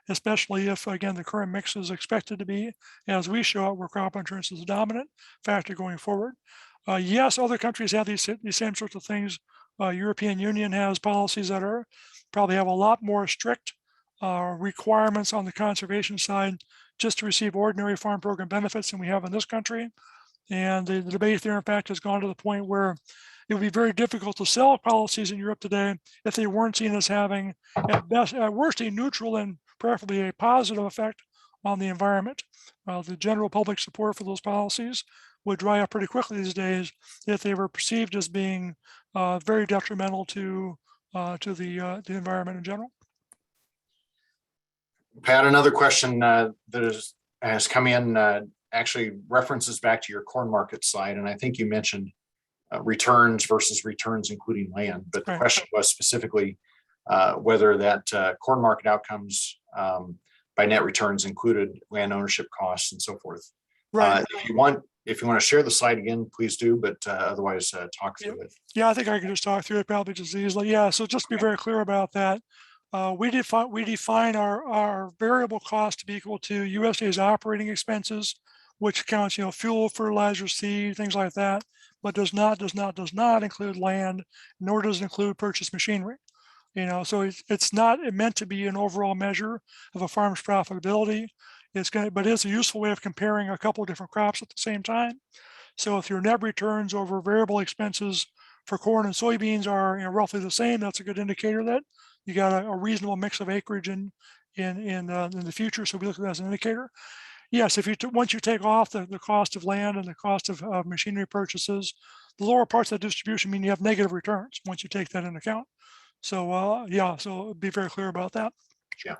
[SPEAKER 2] especially if, again, the current mix is expected to be, as we show it, where crop insurance is a dominant factor going forward. Yes, other countries have these same sorts of things. European Union has policies that probably have a lot more strict requirements on the conservation side just to receive ordinary farm program benefits than we have in this country. And the debate there, in fact, has gone to the point where it would be very difficult to sell policies in Europe today if they weren't seen as having, at worst, a neutral and preferably a positive effect on the environment. The general public support for those policies would dry up pretty quickly these days if they were perceived as being very detrimental to the environment in general.
[SPEAKER 1] Pat, another question that has come in actually references back to your corn market slide, and I think you mentioned returns versus returns including land, but the question was specifically whether that corn market outcomes by net returns included land ownership costs and so forth. Right. If you want to share the slide again, please do, but otherwise talk through it. Yeah,
[SPEAKER 2] I think I can just talk through it probably just easily. Yeah, so just be very clear about that. We define our variable cost to be equal to USDA's operating expenses, which counts, fuel, fertilizer, seed, things like that, but does not include land, nor does it include purchased machinery. So it's not meant to be an overall measure of a farm's profitability. But it's a useful way of comparing a couple of different crops at the same time. So if your net returns over variable expenses for corn and soybeans are roughly the same, that's a good indicator that you got a reasonable mix of acreage in the future. So we look at that as an indicator. Yes, once you take off the cost of land and the cost of machinery purchases, the lower parts of the distribution mean you have negative returns once you take that into account. So so be very clear about that.
[SPEAKER 1] Yeah.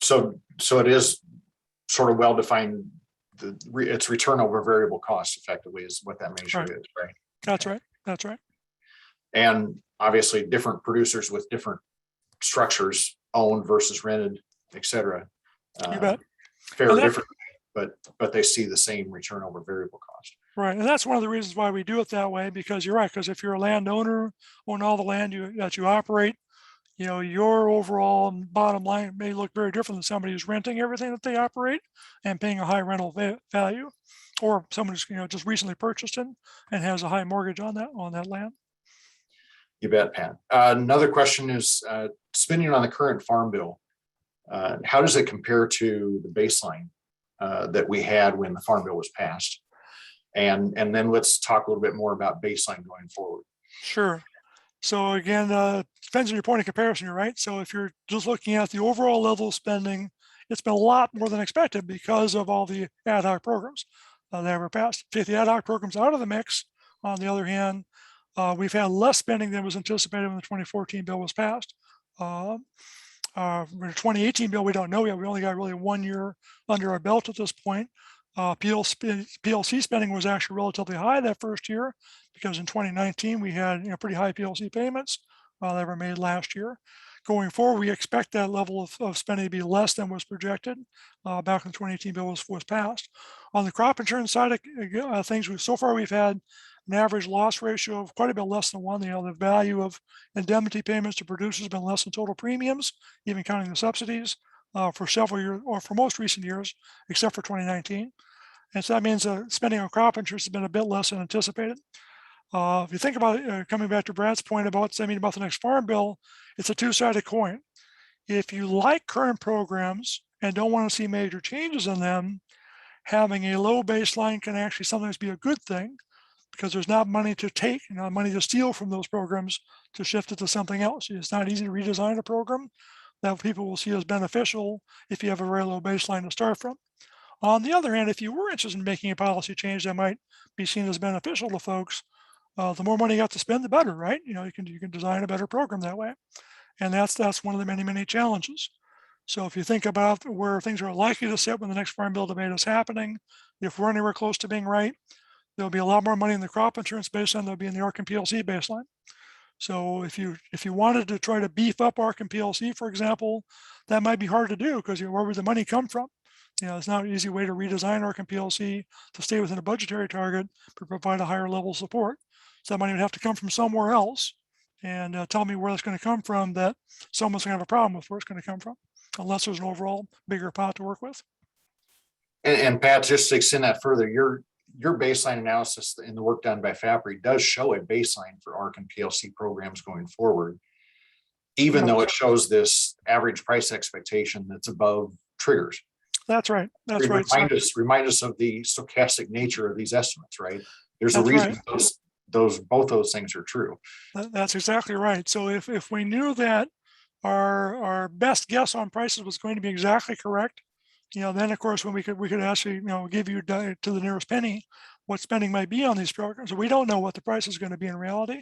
[SPEAKER 1] So it is sort of well-defined. It's return over variable costs effectively is what that measure is, right? That's right. And obviously different producers with different structures, owned versus rented, et cetera.
[SPEAKER 2] You bet.
[SPEAKER 1] Fairly different, but they see the same return over variable cost.
[SPEAKER 2] Right, and that's one of the reasons why we do it that way, because you're right, because if you're a landowner, own all the land that you operate, your overall bottom line may look very different than somebody who's renting everything that they operate and paying a high rental value, or someone who's just recently purchased it and has a high mortgage on that land.
[SPEAKER 1] You bet, Pat. Another question is spending on the current farm bill. How does it compare to the baseline that we had when the farm bill was passed? And then let's talk a little bit more about baseline going forward.
[SPEAKER 2] Sure. So again, depends on your point of comparison, right? So if you're just looking at the overall level of spending, it's been a lot more than expected because of all the ad hoc programs that were passed. Take the ad hoc programs out of the mix, on the other hand, We've had less spending than was anticipated when the 2014 bill was passed. The 2018 bill, we don't know yet. We only got really 1 year under our belt at this point. PLC spending was actually relatively high that first year because in 2019 we had pretty high PLC payments that were made last year. Going forward, we expect that level of spending to be less than was projected back when the 2018 bill was passed. On the crop insurance side of things, so far we've had an average loss ratio of quite a bit less than 1. The value of indemnity payments to producers has been less than total premiums, even counting the subsidies for several years, or for most recent years, except for 2019. And so that means spending on crop insurance has been a bit less than anticipated. If you think about it, coming back to Brad's point about the next farm bill, it's a two-sided coin. If you like current programs and don't want to see major changes in them, having a low baseline can actually sometimes be a good thing because there's not money to take, money to steal from those programs to shift it to something else. It's not easy to redesign a program that people will see as beneficial if you have a very low baseline to start from. On the other hand, if you were interested in making a policy change that might be seen as beneficial to folks, the more money you have to spend, the better, right? You can design a better program that way, and that's one of the many challenges. So if you think about where things are likely to sit when the next farm bill debate is happening, if we're anywhere close to being right, there'll be a lot more money in the crop insurance baseline than there'll be in the ARC and PLC baseline. So if you wanted to try to beef up ARC and PLC, for example, that might be hard to do because where would the money come from? It's not an easy way to redesign ARC and PLC to stay within a budgetary target but provide a higher level of support. So that money would have to come from somewhere else, and tell me where that's going to come from that someone's going to have a problem with where it's going to come from, unless there's an overall bigger pot to work with.
[SPEAKER 1] And Pat, just to extend that further, your baseline analysis in the work done by FAPRI does show a baseline for ARC and PLC programs going forward, even though it shows this average price expectation that's above triggers.
[SPEAKER 2] That's right. That's right.
[SPEAKER 1] Remind us of the stochastic nature of these estimates, right? There's a
[SPEAKER 2] That's
[SPEAKER 1] reason
[SPEAKER 2] right.
[SPEAKER 1] both those things are true.
[SPEAKER 2] That's exactly right. So if we knew that our best guess on prices was going to be exactly correct, then of course when we could actually give you to the nearest penny what spending might be on these programs. So we don't know what the price is going to be in reality,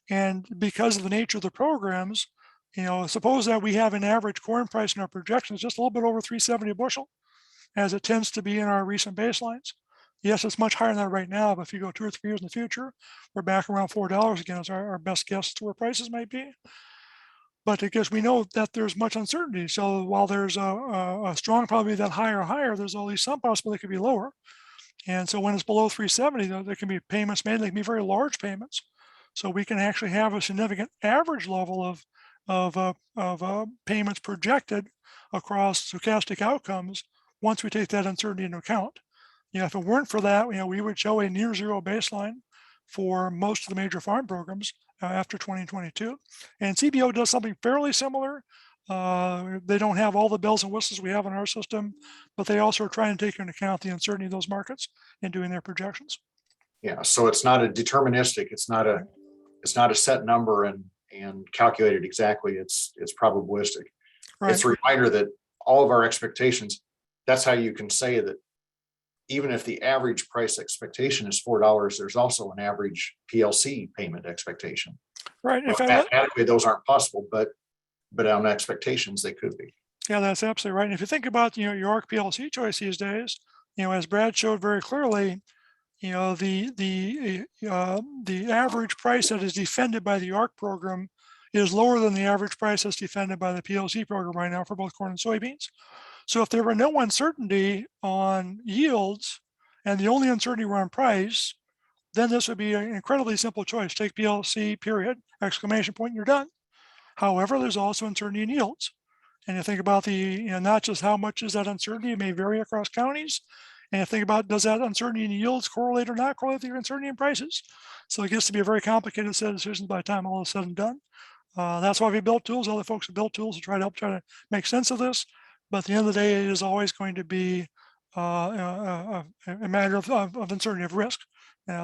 [SPEAKER 2] and because of the nature of the programs, suppose that we have an average corn price in our projections just a little bit over 370 a bushel, as it tends to be in our recent baselines. Yes, it's much higher than that right now, but if you go 2 or 3 years in the future, we're back around $4 again as our best guess to where prices might be. But because we know that there's much uncertainty, so while there's a strong probability that higher, there's always some possibility it could be lower. And so when it's below 370, there can be payments made. They can be very large payments. So we can actually have a significant average level of payments projected across stochastic outcomes once we take that uncertainty into account. If it weren't for that, we would show a near zero baseline for most of the major farm programs after 2022. And CBO does something fairly similar. They don't have all the bells and whistles we have in our system, but they also are trying to take into account the uncertainty of those markets in doing their projections.
[SPEAKER 1] Yeah, so it's not a deterministic, it's not a set number and calculated exactly. It's probabilistic. Right. It's a reminder that all of our expectations, that's how you can say that even if the average price expectation is $4, there's also an average PLC payment expectation.
[SPEAKER 2] Right.
[SPEAKER 1] Well, mathematically, those aren't possible, but on expectations, they could be.
[SPEAKER 2] Yeah, that's absolutely right. And if you think about your ARC PLC choice these days, as Brad showed very clearly, the average price that is defended by the ARC program is lower than the average price that's defended by the PLC program right now for both corn and soybeans. So if there were no uncertainty on yields and the only uncertainty were on price, then this would be an incredibly simple choice. Take PLC, period, exclamation point, you're done. However, there's also uncertainty in yields. And you think about not just how much is that uncertainty, it may vary across counties. And you think about, does that uncertainty in yields correlate or not correlate with your uncertainty in prices? So it gets to be a very complicated set of decisions by the time all is said and done. That's why we built tools. Other folks have built tools to try to make sense of this. But at the end of the day, it is always going to be a matter of uncertainty of risk.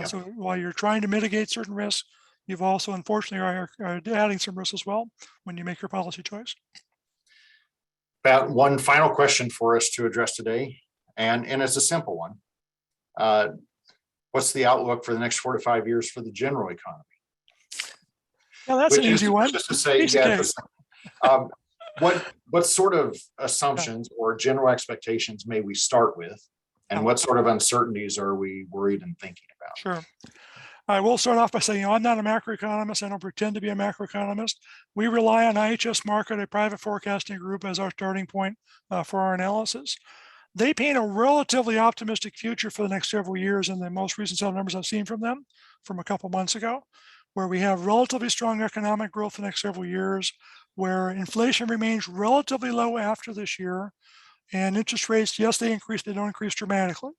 [SPEAKER 2] So while you're trying to mitigate certain risks, you've also unfortunately are adding some risks as well when you make your policy choice.
[SPEAKER 1] Pat, one final question for us to address today, and it's a simple one. What's the outlook for the next 4 to 5 years for the general economy?
[SPEAKER 2] Yeah, that's an
[SPEAKER 1] which is
[SPEAKER 2] easy one.
[SPEAKER 1] just to say,
[SPEAKER 2] Piece of
[SPEAKER 1] yeah,
[SPEAKER 2] cake.
[SPEAKER 1] um, what sort of assumptions or general expectations may we start with? And
[SPEAKER 2] Yeah.
[SPEAKER 1] what sort of uncertainties are we worried and thinking about?
[SPEAKER 2] Sure. I will start off by saying, I'm not a macroeconomist. I don't pretend to be a macroeconomist. We rely on IHS Markit, a private forecasting group, as our starting point for our analysis. They paint a relatively optimistic future for the next several years in the most recent set of numbers I've seen from them from a couple months ago, where we have relatively strong economic growth the next several years, where inflation remains relatively low after this year, and interest rates, yes, they increase, they don't increase dramatically.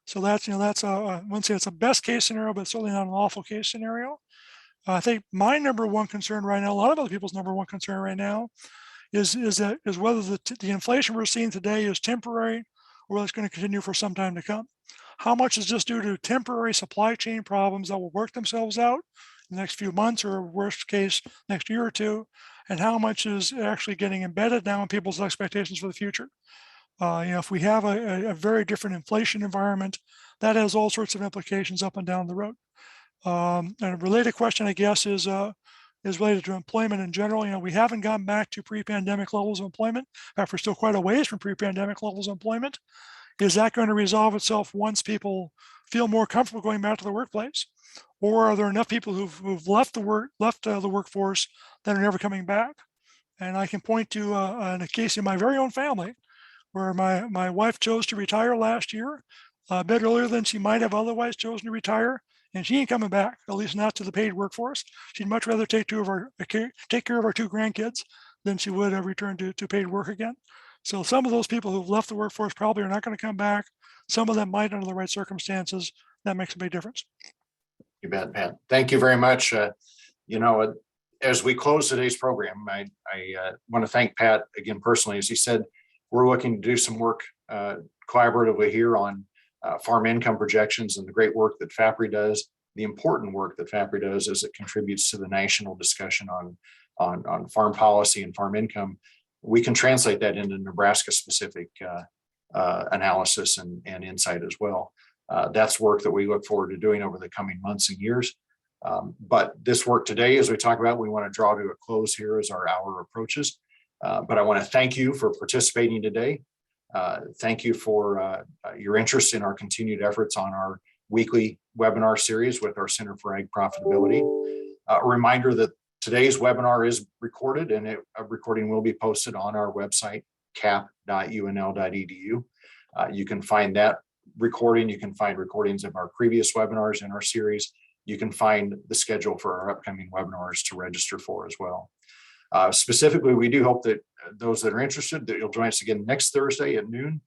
[SPEAKER 2] So that's, that's I wouldn't say it's a best case scenario, but certainly not an awful case scenario. I think my number one concern right now, a lot of other people's number one concern right now, is whether the inflation we're seeing today is temporary or whether it's going to continue for some time to come. How much is just due to temporary supply chain problems that will work themselves out in the next few months, or worst case, next year or two, and how much is actually getting embedded now in people's expectations for the future? If we have a very different inflation environment, that has all sorts of implications up and down the road. And a related question, I guess, is related to employment in general. We haven't gone back to pre-pandemic levels of employment. In fact, we're still quite a ways from pre-pandemic levels of employment. Is that going to resolve itself once people feel more comfortable going back to the workplace? Or are there enough people who've left the workforce that are never coming back? And I can point to a case in my very own family where my wife chose to retire last year, a bit earlier than she might have otherwise chosen to retire, and she ain't coming back, at least not to the paid workforce. She'd much rather take care of our two grandkids than she would return to paid work again. So some of those people who've left the workforce probably are not going to come back. Some of them might under the right circumstances. That makes a big difference.
[SPEAKER 1] You bet, Pat. Thank you very much. As we close today's program, I want to thank Pat again personally. As he said, we're looking to do some work collaboratively here on farm income projections and the great work that FAPRI does, the important work that FAPRI does as it contributes to the national discussion on farm policy and farm income. We can translate that into Nebraska-specific analysis and insight as well. That's work that we look forward to doing over the coming months and years. But this work today, as we talk about, we want to draw to a close here as our hour approaches. But I want to thank you for participating today. Thank you for your interest in our continued efforts on our weekly webinar series with our Center for Ag Profitability. A reminder that today's webinar is recorded, and a recording will be posted on our website, cap.unl.edu. You can find that recording. You can find recordings of our previous webinars in our series. You can find the schedule for our upcoming webinars to register for as well. Specifically, we do hope that those that are interested, that you'll join us again next Thursday at noon.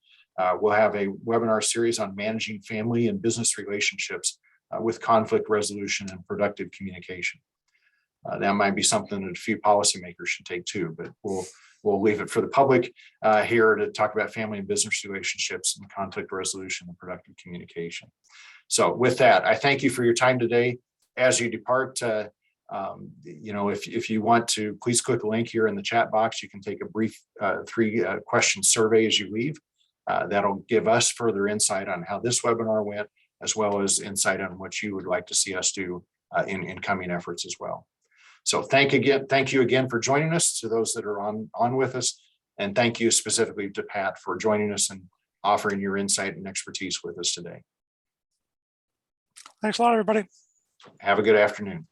[SPEAKER 1] We'll have a webinar series on managing family and business relationships with conflict resolution and productive communication. That might be something that a few policymakers should take too, but we'll leave it for the public here to talk about family and business relationships and conflict resolution and productive communication. So with that, I thank you for your time today. As you depart, if you want to, please click the link here in the chat box. You can take a brief 3-question survey as you leave. That'll give us further insight on how this webinar went, as well as insight on what you would like to see us do in coming efforts as well. So thank you again for joining us, to those that are on with us, and thank you specifically to Pat for joining us and offering your insight and expertise with us today.
[SPEAKER 2] Thanks a lot, everybody.
[SPEAKER 1] Have a good afternoon.